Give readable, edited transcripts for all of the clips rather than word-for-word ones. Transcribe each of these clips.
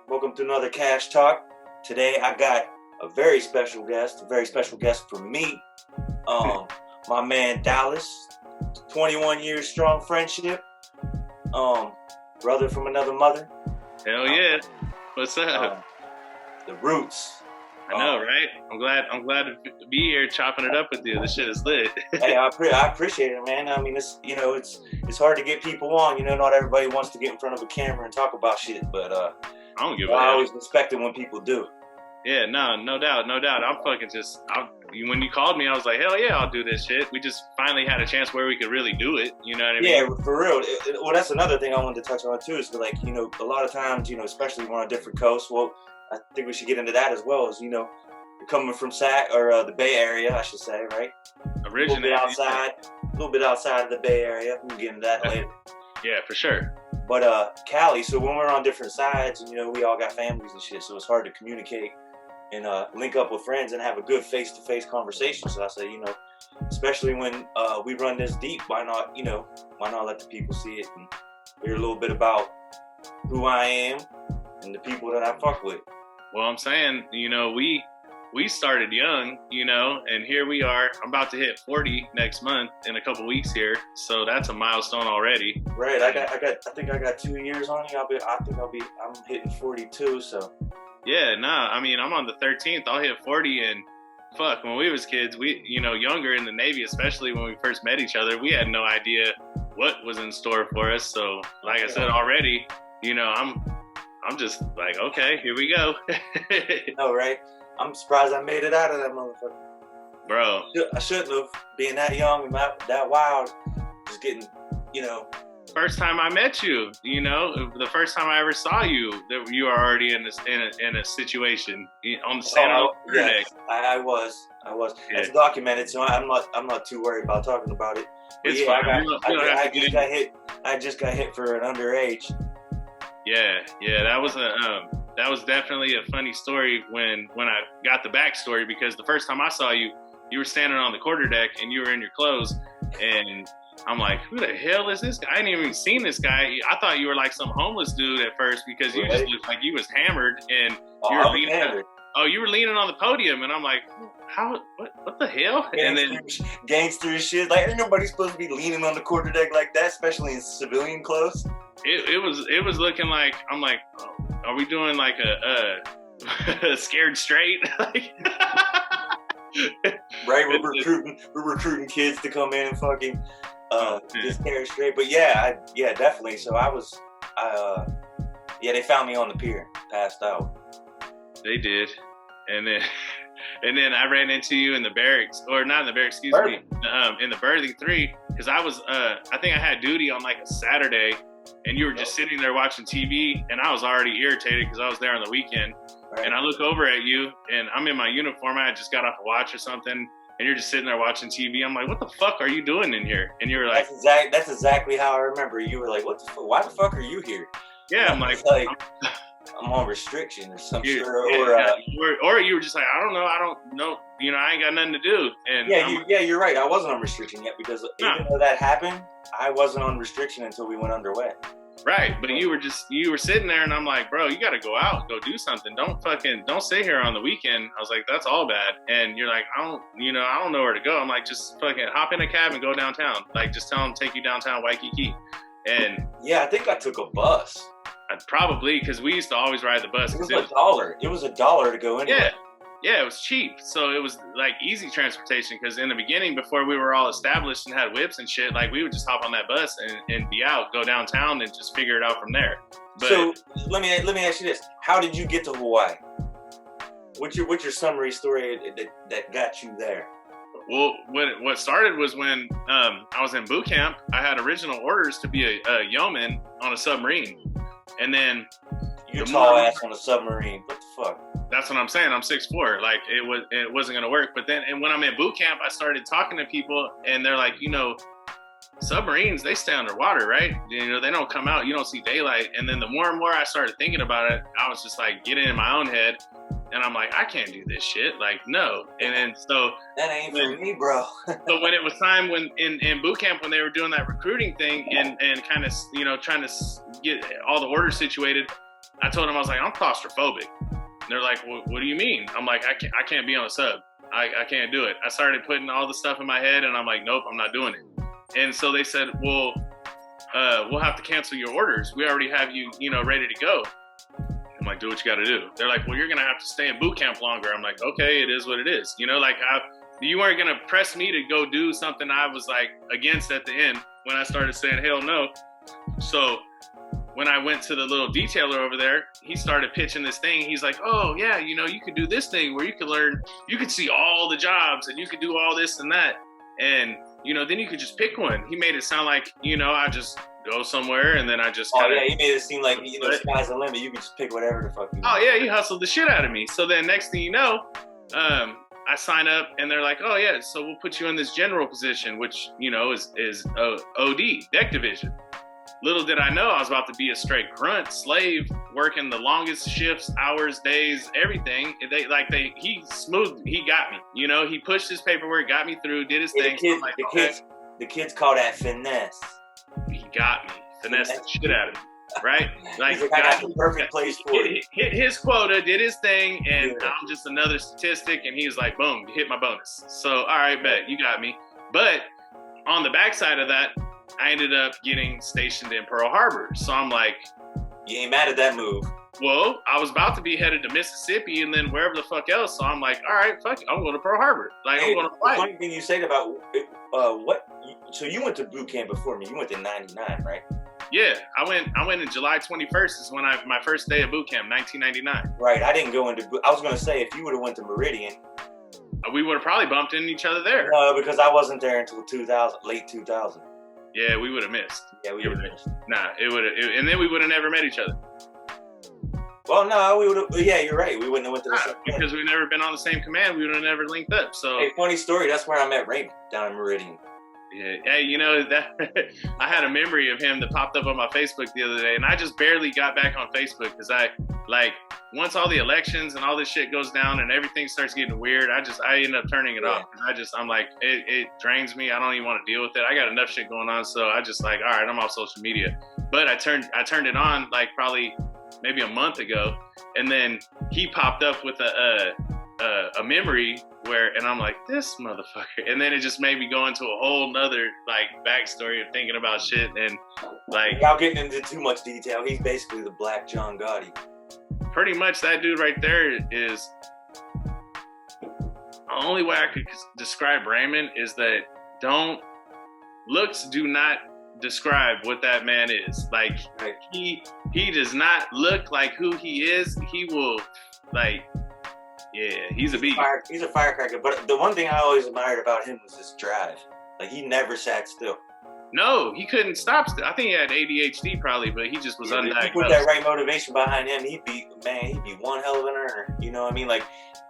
Welcome to another Cash Talk. Today I got a very special guest for me. My man Dallas, 21 years strong friendship. Brother from another mother. Hell yeah. What's up? The Roots. I know, right? I'm glad to be here chopping it up with you. This shit is lit. Hey, I appreciate it, man. I mean, it's hard to get people on. Not everybody wants to get in front of a camera and talk about shit, but I don't give a I damn. always respect it when people do. Yeah, no doubt. I'm fucking when you called me, I was like, hell yeah, I'll do this shit. We just finally had a chance where we could really do it. You know what I mean? Yeah, for real. Well, that's another thing I wanted to touch on too. Is like, a lot of times, especially when we're on different coasts. Well, I think we should get into that as well. As you're coming from the Bay Area, I should say, right? Originally, a little bit outside of the Bay Area. We'll get into that later. Yeah, for sure. But Cali. So when we're on different sides, we all got families and shit. So it's hard to communicate and link up with friends and have a good face-to-face conversation. So I say, especially when we run this deep, why not let the people see it and hear a little bit about who I am and the people that I fuck with. Well, I'm saying, we started young, and here we are. I'm about to hit 40 next month in a couple weeks here, so that's a milestone already. Right. I think I got 2 years on you. I'm hitting 42. So. Yeah. Nah. I mean, I'm on the 13th. I'll hit 40, and fuck, when we was kids, we, younger in the Navy, especially when we first met each other, we had no idea what was in store for us. So, like I said already, I'm just like, okay, here we go. No, right? I'm surprised I made it out of that motherfucker. Bro. I shouldn't have. Being that young and that wild, just getting, First time I met you, the first time I ever saw you, that you were already in a situation on the Santa deck. I was. Yeah. It's documented, so I'm not too worried about talking about it. But it's fine. I just got hit for an underage. Yeah, that was definitely a funny story when I got the backstory, because the first time I saw you, you were standing on the quarterdeck and you were in your clothes, and I'm like, who the hell is this guy? I hadn't even seen this guy. I thought you were like some homeless dude at first, because you just looked like you was hammered, and you were leaning. You were leaning on the podium, and I'm like, what the hell? Gangster shit. Like, ain't nobody supposed to be leaning on the quarterdeck like that, especially in civilian clothes. It was looking like, I'm like, are we doing like a scared straight? Right, we're recruiting kids to come in and fucking get scared straight. But yeah, definitely. So they found me on the pier, passed out. They did, and then I ran into you in the barracks, or not in the barracks, in the berthing 3, because I was I think I had duty on like a Saturday, and you were just sitting there watching TV, and I was already irritated because I was there on the weekend. Right. And I look over at you, and I'm in my uniform. I just got off a watch or something, and you're just sitting there watching TV. I'm like, what the fuck are you doing in here? And you were like, that's exactly how I remember. You were like, why the fuck are you here? Yeah, I'm like I'm on restriction or some shit. Or you were just like, I don't know, I ain't got nothing to do. And you're right. I wasn't on restriction yet, because even though that happened, I wasn't on restriction until we went underway. Right, but you were sitting there, and I'm like, bro, you got to go out, go do something. Don't stay here on the weekend. I was like, that's all bad. And you're like, I don't know where to go. I'm like, just fucking hop in a cab and go downtown. Like, just tell them take you downtown Waikiki. And yeah, I think I took a bus. Probably, because we used to always ride the bus. It was $1. It was $1 to go anywhere. Yeah, it was cheap. So it was like easy transportation, because in the beginning, before we were all established and had whips and shit, like we would just hop on that bus and be out, go downtown, and just figure it out from there. But, so let me ask you this: how did you get to Hawaii? What's your summary story that got you there? Well, what started was when I was in Bootcamp. I had original orders to be a yeoman on a submarine, and then you tall ass on a submarine. What the fuck? That's what I'm saying. I'm 6'4". Like it wasn't gonna work. But then, and when I'm in boot camp, I started talking to people, and they're like, submarines, they stay underwater, right? They don't come out. You don't see daylight. And then the more and more I started thinking about it, I was just like getting in my own head, and I'm like, I can't do this shit. Like, no. And then so that ain't for me, bro. So when it was time, when in boot camp, when they were doing that recruiting thing and kind of trying to get all the orders situated, I told them, I was like, I'm claustrophobic. And they're like, well, what do you mean? I'm like, I can't be on a sub. I can't do it. I started putting all the stuff in my head, and I'm like, nope, I'm not doing it. And so they said, well, we'll have to cancel your orders. We already have you, ready to go. I'm like, do what you got to do. They're like, well, you're going to have to stay in boot camp longer. I'm like, okay, it is what it is. You weren't going to press me to go do something I was like against at the end when I started saying, hell no. So when I went to the little detailer over there, he started pitching this thing. He's like, oh yeah, you could do this thing where you could learn, you could see all the jobs and you could do all this and that. And, then you could just pick one. He made it sound like, I just go somewhere and then I just he made it seem like, sky's the limit. You can just pick whatever the fuck you want. Oh yeah, he hustled the shit out of me. So then next thing you know, I sign up and they're like, oh yeah, so we'll put you in this general position, which, is OD, deck division. Little did I know I was about to be a straight grunt slave, working the longest shifts, hours, days, everything. He got me. He pushed his paperwork, got me through, did his thing. The kids call that finesse. He got me, finessed the shit out of me, right? Like, I got the perfect place for it. Hit his quota, did his thing, and I'm just another statistic. And he was like, boom, you hit my bonus. So, all right, bet, you got me. But on the backside of that, I ended up getting stationed in Pearl Harbor. So I'm like, you ain't mad at that move. Well, I was about to be headed to Mississippi and then wherever the fuck else. So I'm like, all right, fuck it. I'm going to Pearl Harbor. Like, I'm going to fight. The funny thing you said about so you went to boot camp before me. You went to 99, right? Yeah, I went in July 21st is when my first day of boot camp, 1999. Right. I didn't go into I was going to say, if you would have went to Meridian, we would have probably bumped into each other there. No, because I wasn't there until late 2000. Yeah, we would have missed. Yeah, we would have missed. Nah, and then we would have never met each other. Well, no, we would have. Yeah, you're right. We wouldn't have went to the same because we've never been on the same command. We would have never linked up. So, hey, funny story. That's where I met Raymond, down in Meridian. Yeah, hey, that I had a memory of him that popped up on my Facebook the other day, and I just barely got back on Facebook because once all the elections and all this shit goes down and everything starts getting weird, I end up turning it off. I'm like, it drains me. I don't even want to deal with it. I got enough shit going on, so I just like, all right, I'm off social media. But I turned it on like probably maybe a month ago, and then he popped up with a memory and I'm like, this motherfucker, and then it just made me go into a whole nother like backstory of thinking about shit and like. Without getting into too much detail, he's basically the Black John Gotti. Pretty much that dude right there is the only way I could describe Raymond is that looks do not describe what that man is. Like he does not look like who he is. He will he's a beast. He's a firecracker. But the one thing I always admired about him was his drive. Like he never sat still. No, he couldn't stop still. I think he had ADHD probably, but he just was undiagnosed. If you put that right motivation behind him, he'd be one hell of an earner. You know what I mean? Like,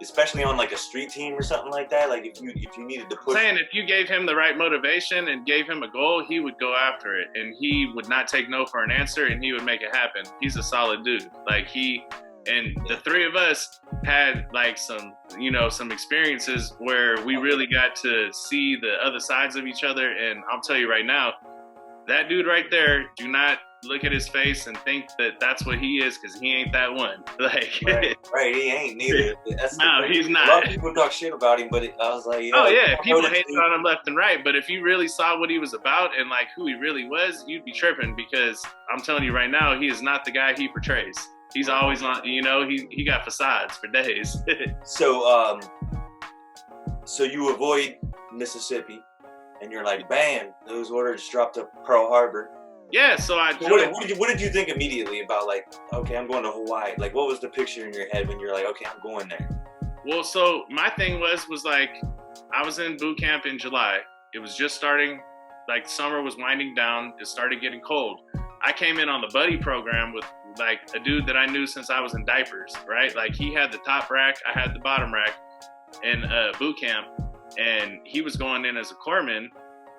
especially on like a street team or something like that. Like if you needed to push. If you gave him the right motivation and gave him a goal, he would go after it, and he would not take no for an answer, and he would make it happen. He's a solid dude. Like and the three of us had like some experiences where we really got to see the other sides of each other. And I'll tell you right now, that dude right there, do not look at his face and think that that's what he is, because he ain't that one. Like, right, he ain't neither. He's not. A lot of people talk shit about him, but I was like, people hated on him left and right. But if you really saw what he was about and like who he really was, you'd be tripping, because I'm telling you right now, he is not the guy he portrays. He's always on, he got facades for days. So you avoid Mississippi, and you're like, bam, those orders dropped to Pearl Harbor. Yeah, so what did you think immediately about, like, okay, I'm going to Hawaii? Like, what was the picture in your head when you're like, okay, I'm going there? Well, so my thing was like, I was in boot camp in July. It was just starting, like summer was winding down. It started getting cold. I came in on the buddy program with like a dude that I knew since I was in diapers, right? Like he had the top rack, I had the bottom rack in boot camp, and he was going in as a corpsman,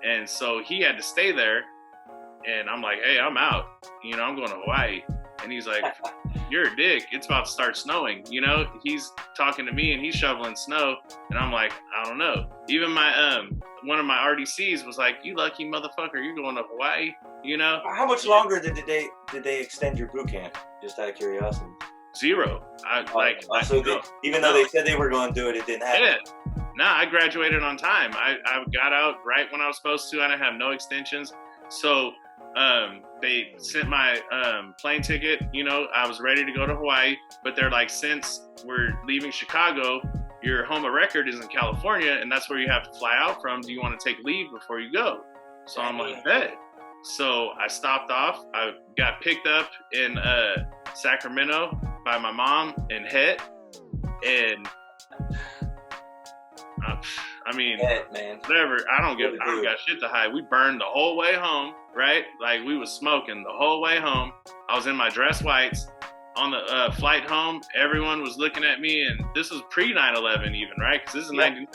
and so he had to stay there. And I'm like, hey, I'm out. I'm going to Hawaii. And he's like, you're a dick. It's about to start snowing. You know, he's talking to me and he's shoveling snow, and I'm like, I don't know. Even my one of my RDCs was like, you lucky motherfucker, you're going to Hawaii. You know. How much longer did they extend your boot camp? Just out of curiosity. 0. Even though they said they were going to do it, it didn't happen. Yeah. Nah, I graduated on time. I got out right when I was supposed to. I didn't have no extensions. So they sent my plane ticket. You know, I was ready to go to Hawaii, but they're like, since we're leaving Chicago, your home of record is in California, and that's where you have to fly out from. Do you want to take leave before you go? So I'm like, bet. So I stopped off. I got picked up in Sacramento by my mom and Het, and I mean, man. Whatever. I don't got shit to hide. We burned the whole way home, right? Like we was smoking the whole way home. I was in my dress whites on the flight home. Everyone was looking at me, and this was pre 9/11 even, right? Because this is 99.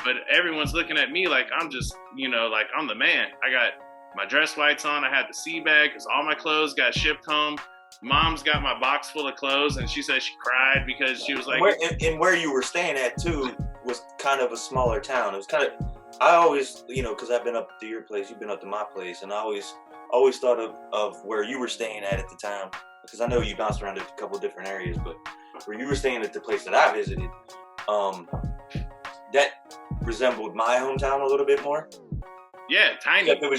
But everyone's looking at me like I'm just, you know, like I'm the man. I got my dress whites on. I had the sea bag because all my clothes got shipped home. Mom's got my box full of clothes, and she said she cried because she was like... Where you were staying at, too, was kind of a smaller town. It was kind of... I always, you know, because I've been up to your place, you've been up to my place, and I always thought of where you were staying at the time, because I know you bounced around a couple of different areas, but where you were staying at the place that I visited, that resembled my hometown a little bit more. Yeah, tiny. Except it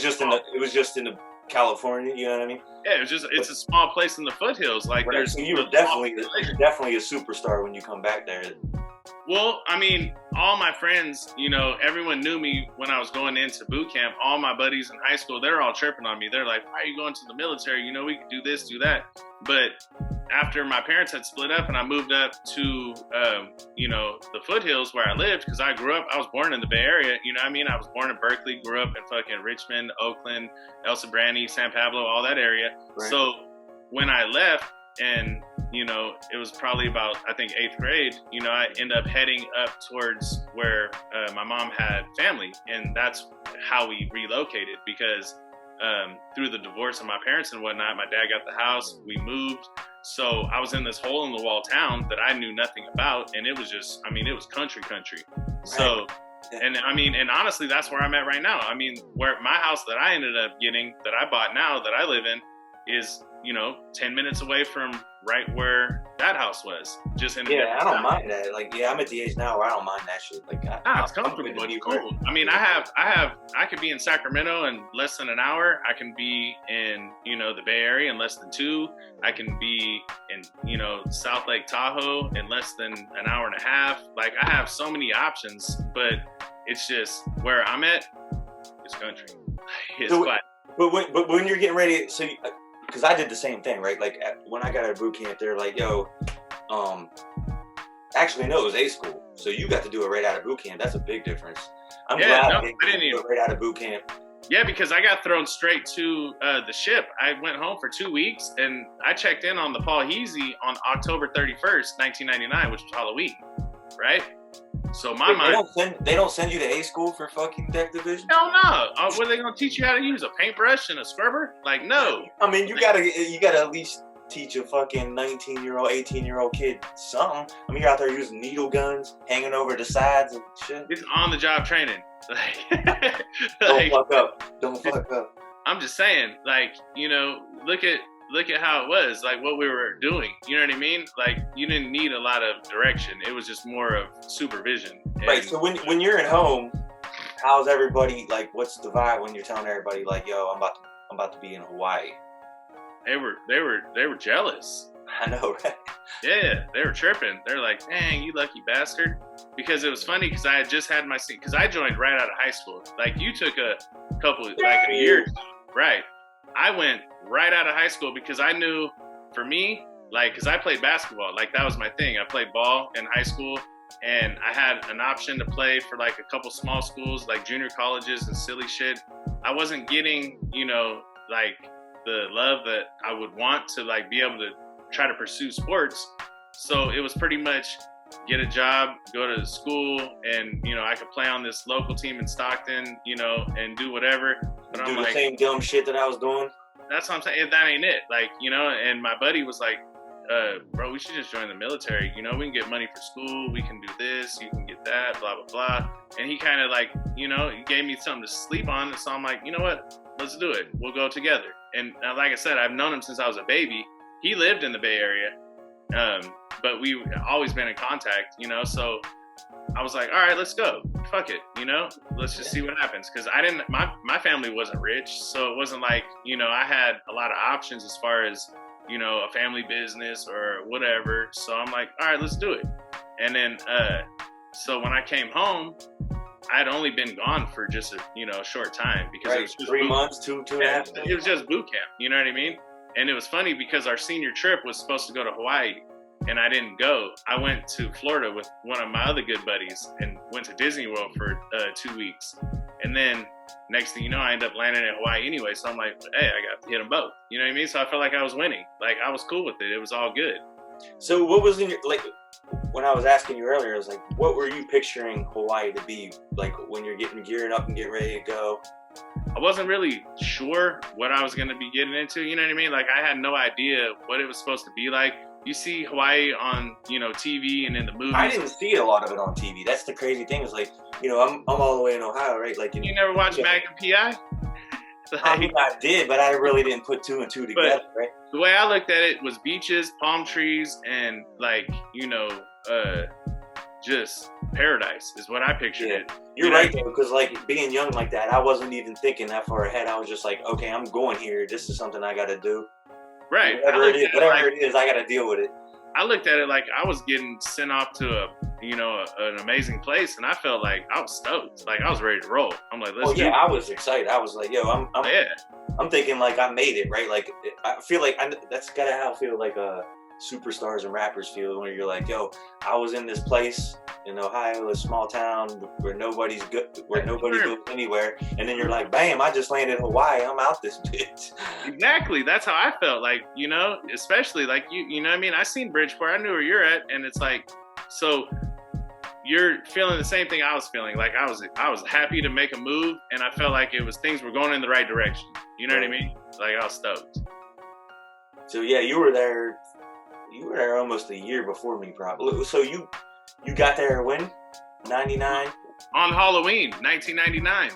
was just in the California, you know what I mean? Yeah, it's a small place in the foothills. Like right. So you were definitely a superstar when you come back there. Well, I mean, all my friends, you know, everyone knew me when I was going into boot camp. All my buddies in high school, they're all chirping on me. They're like, why are you going to the military? You know, we could do this, do that. But after my parents had split up and I moved up to, you know, the foothills where I lived, because I was born in the Bay Area, you know what I mean? I was born in Berkeley, grew up in fucking Richmond, Oakland, El Sobrante, San Pablo, all that area. Right. So when I left, and, you know, it was probably about, I think, 8th grade, you know, I ended up heading up towards where my mom had family. And that's how we relocated, because through the divorce of my parents and whatnot, my dad got the house, we moved. So I was in this hole in the wall town that I knew nothing about. And it was just, I mean, it was country. Right. So, and I mean, and honestly, that's where I'm at right now. I mean, where my house that I ended up getting, that I bought now, that I live in, is, you know, 10 minutes away from right where that house was. Just in I don't mind that. Like, I'm at the age now where I don't mind that shit. Like, it's comfortable. It's cool. I mean, I could be in Sacramento in less than an hour. I can be in, you know, the Bay Area in less than 2. I can be in, you know, South Lake Tahoe in less than an hour and a half. Like, I have so many options, but it's just where I'm at, it's country. It's quiet. But when you're getting ready, so because I did the same thing, right? Like when I got out of boot camp, they're like, "Yo, actually no, it was A school, so you got to do it right out of boot camp. That's a big difference." I'm glad I didn't do it right out of boot camp. Yeah, because I got thrown straight to the ship. I went home for 2 weeks, and I checked in on the Paul Heasy on October 31st, 1999, which was Halloween, right? So they don't send you to A school for fucking deck division? Hell no. What are they gonna teach you how to use a paintbrush and a scrubber? Like, no. I mean, you gotta at least teach a fucking 19-year-old, 18-year-old kid something. I mean, you're out there using needle guns, hanging over the sides and shit. It's on the job training. Don't fuck up. I'm just saying, like, you know, look at how it was, like what we were doing. You know what I mean? Like, you didn't need a lot of direction. It was just more of supervision. Right. So when you're at home, how's everybody, like, what's the vibe when you're telling everybody, like, yo, I'm about to be in Hawaii? They were jealous. I know, right? Yeah, they were tripping. They're like, dang, you lucky bastard. Because it was funny, because I had just had my seat, because I joined right out of high school. Like, you took a couple, like a year, right? I went right out of high school because I knew, for me, like, because I played basketball, like that was my thing. I played ball in high school, and I had an option to play for like a couple small schools, like junior colleges and silly shit. I wasn't getting, you know, like the love that I would want to, like, be able to try to pursue sports. So it was pretty much get a job, go to school, and, you know, I could play on this local team in Stockton, you know, and do whatever. But do I'm the like, same dumb shit that I was doing. That's what I'm saying. That ain't it. Like, you know, and my buddy was like, bro, we should just join the military. You know, we can get money for school. We can do this. You can get that, blah, blah, blah. And he kind of like, you know, he gave me something to sleep on. And so I'm like, you know what? Let's do it. We'll go together. And like I said, I've known him since I was a baby. He lived in the Bay Area, but we always been in contact, you know. So I was like, all right, let's go. Fuck it, you know. Let's just see what happens. Because I didn't, my family wasn't rich, so it wasn't like, you know, I had a lot of options as far as, you know, a family business or whatever. So I'm like, all right, let's do it. And then, so when I came home, I'd only been gone for just a, you know, short time because it was just 3 months, two and a half. It was just boot camp, you know what I mean? And it was funny because our senior trip was supposed to go to Hawaii, and I didn't go. I went to Florida with one of my other good buddies and went to Disney World for 2 weeks. And then next thing you know, I ended up landing in Hawaii anyway. So I'm like, hey, I got to hit them both. You know what I mean? So I felt like I was winning. Like, I was cool with it. It was all good. So what was in your, like, when I was asking you earlier, I was like, what were you picturing Hawaii to be like when you're gearing up and getting ready to go? I wasn't really sure what I was going to be getting into. You know what I mean? Like, I had no idea what it was supposed to be like. You see Hawaii on, you know, TV and in the movies. I didn't see a lot of it on TV. That's the crazy thing. Is like, you know, I'm all the way in Ohio, right? Like, you never watched Magnum P.I.? Like, I mean, I did, but I really didn't put two and two together, right? The way I looked at it was beaches, palm trees, and like, you know, just paradise is what I pictured it. You're right, though, because like being young like that, I wasn't even thinking that far ahead. I was just like, okay, I'm going here. This is something I got to do. Right. Whatever it is, I got to deal with it. I looked at it like I was getting sent off to a, you know, an amazing place, and I felt like I was stoked. Like I was ready to roll. I'm like, let's do it. I was excited. I was like, yo, I'm thinking like I made it, right? Like I feel like that's kind of how I feel like superstars and rappers feel when you're like, yo, I was in this place in Ohio, a small town where nobody's good, where nobody goes anywhere, and then you're like, bam, I just landed in Hawaii. I'm out this bitch. Exactly. That's how I felt. Like, you know, especially like you know what I mean? I seen Bridgeport. I knew where you're at, and it's like, so you're feeling the same thing I was feeling. Like I was happy to make a move, and I felt like things were going in the right direction. You know what I mean? Like I was stoked. So yeah, you were there almost a year before me, probably. So you got there when? 99? On Halloween, 1999.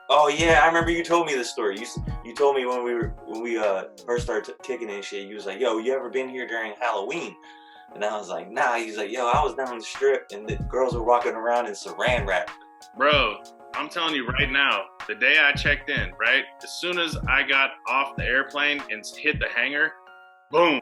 Oh yeah, I remember you told me this story. You told me when we first started kicking and shit. You was like, yo, you ever been here during Halloween? And I was like, nah. He's like, yo, I was down the strip and the girls were walking around in saran wrap. Bro, I'm telling you right now, the day I checked in, right, as soon as I got off the airplane and hit the hangar, boom,